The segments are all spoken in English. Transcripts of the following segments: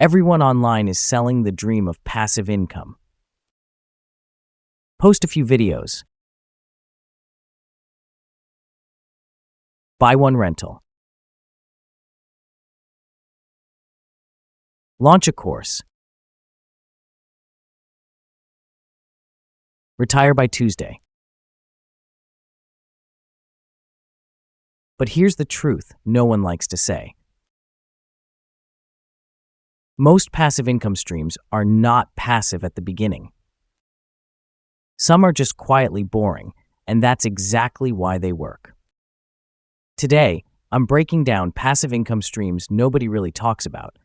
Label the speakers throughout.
Speaker 1: Everyone online is selling the dream of passive income. Post a few videos. Buy one rental. Launch a course. Retire by Tuesday. But here's the truth no one likes to say. Most passive income streams are not passive at the beginning. Some are just quietly boring, and that's exactly why they work. Today, I'm breaking down passive income streams nobody really talks about,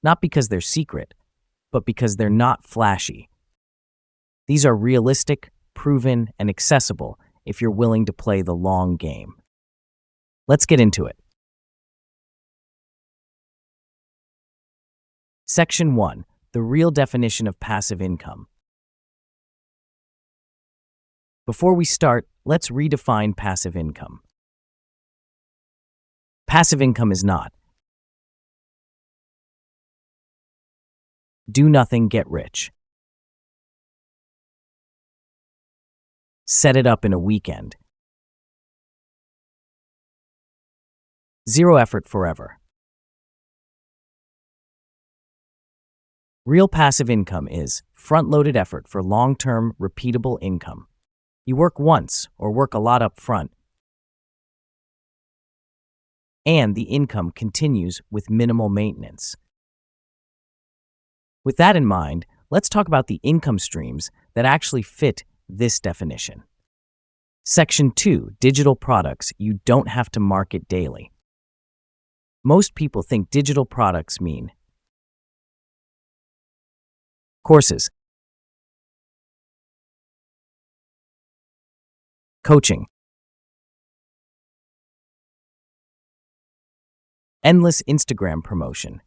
Speaker 1: not because they're secret, but because they're not flashy. These are realistic, proven, and accessible if you're willing to play the long game. Let's get into it. Section 1. The real definition of passive income. Before we start, let's redefine passive income. Passive income is not do nothing, get rich. Set it up in a weekend. Zero effort forever. Real passive income is front-loaded effort for long-term, repeatable income. You work once or work a lot up front, and the income continues with minimal maintenance. With that in mind, let's talk about the income streams that actually fit this definition. Section 2. Digital products you don't have to market daily. Most people think digital products mean courses, coaching, endless Instagram promotion.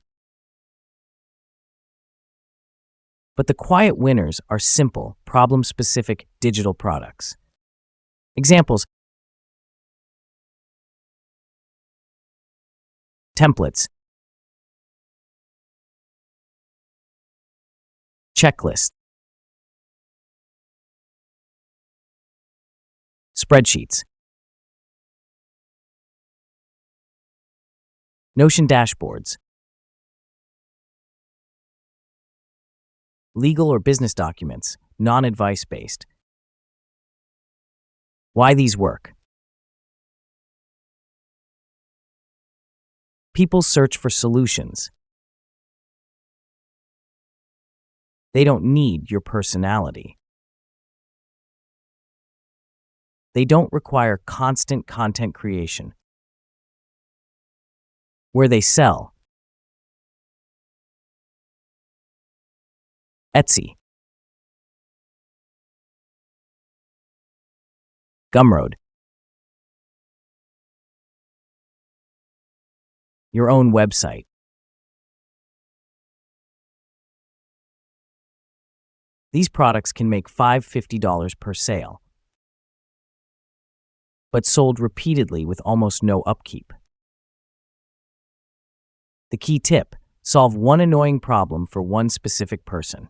Speaker 1: But the quiet winners are simple, problem-specific digital products. Examples: templates, checklists, spreadsheets, Notion dashboards, legal or business documents, non-advice based. Why these work? People search for solutions. They don't need your personality. They don't require constant content creation. Where they sell: Etsy, Gumroad, your own website. These products can make $50 per sale, but sold repeatedly with almost no upkeep. The key tip: solve one annoying problem for one specific person.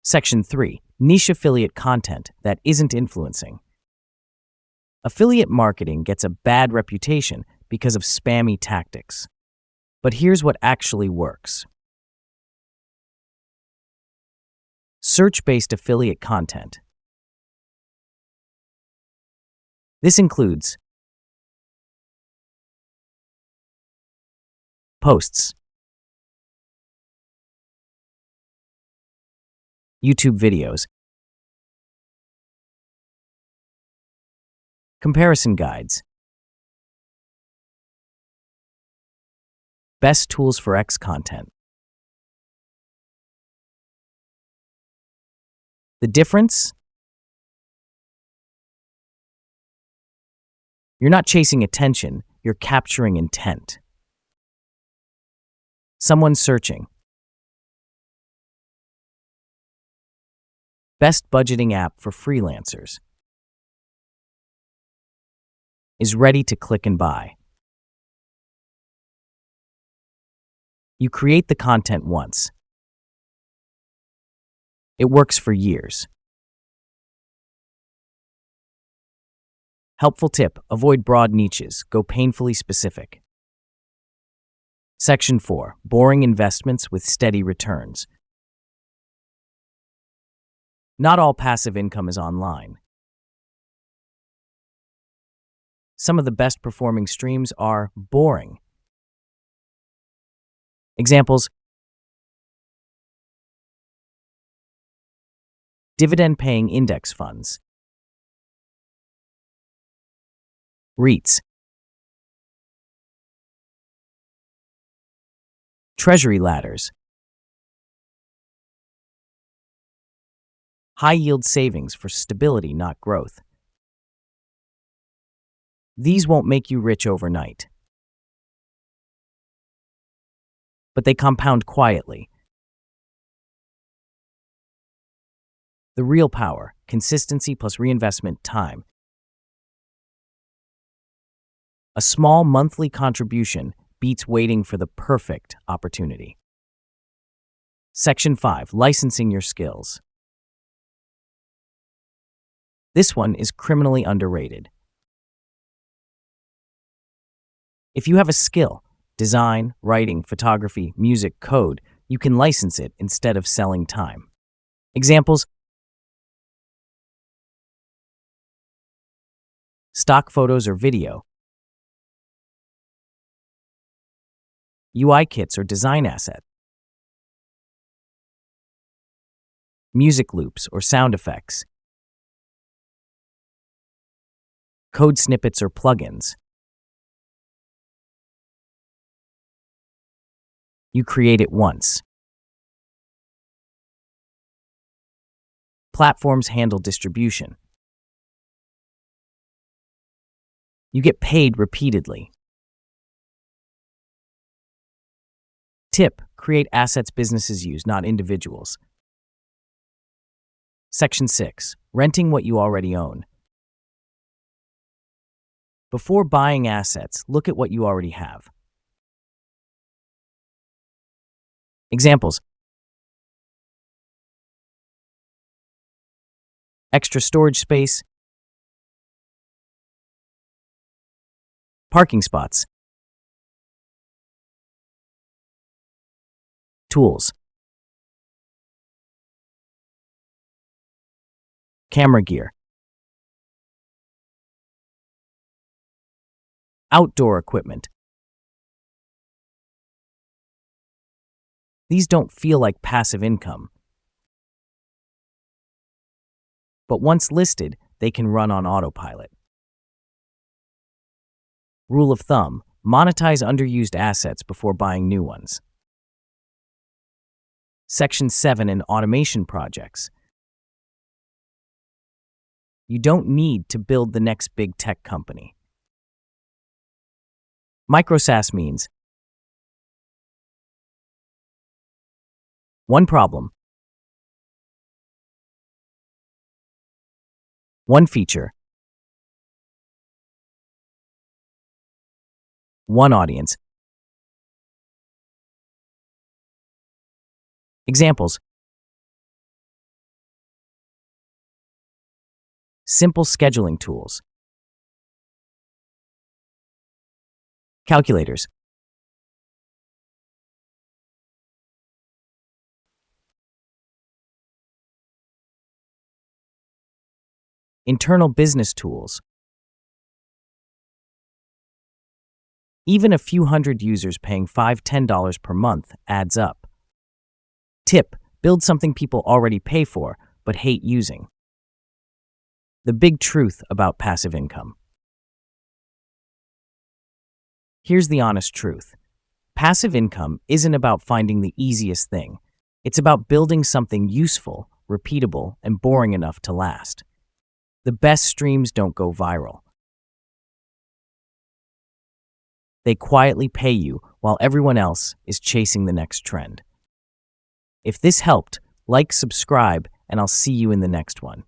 Speaker 1: Section 3. Niche affiliate content that isn't influencing. Affiliate marketing gets a bad reputation because of spammy tactics. But here's what actually works. Search-based affiliate content. This includes posts, YouTube videos, comparison guides, best tools for X content. The difference? You're not chasing attention, you're capturing intent. Someone searching. Best budgeting app for freelancers. Is ready to click and buy. You create the content once. It works for years. Helpful tip: avoid broad niches, go painfully specific. Section 4. Boring investments with steady returns. Not all passive income is online. Some of the best performing streams are boring. Examples: dividend-paying index funds, REITs, treasury ladders, high-yield savings for stability, not growth. These won't make you rich overnight, but they compound quietly. The real power: consistency plus reinvestment time. A small monthly contribution beats waiting for the perfect opportunity. Section 5. Licensing your skills. This one is criminally underrated. If you have a skill, design, writing, photography, music, code, you can license it instead of selling time. Examples: stock photos or video, UI kits or design asset, music loops or sound effects, code snippets or plugins. You create it once. Platforms handle distribution. You get paid repeatedly. Tip: create assets businesses use, not individuals. Section 6. Renting what you already own. Before buying assets, look at what you already have. Examples: extra storage space, parking spots, tools, camera gear, outdoor equipment. These don't feel like passive income, but once listed, they can run on autopilot. Rule of thumb: monetize underused assets before buying new ones. Section 7. In automation projects. You don't need to build the next big tech company. Micro-SaaS means one problem, one feature, one audience. Examples: simple scheduling tools, calculators, internal business tools. Even a few hundred users paying $5–10 per month adds up. Tip: build something people already pay for but hate using. The big truth about passive income. Here's the honest truth. Passive income isn't about finding the easiest thing. It's about building something useful, repeatable, and boring enough to last. The best streams don't go viral. They quietly pay you while everyone else is chasing the next trend. If this helped, like, subscribe, and I'll see you in the next one.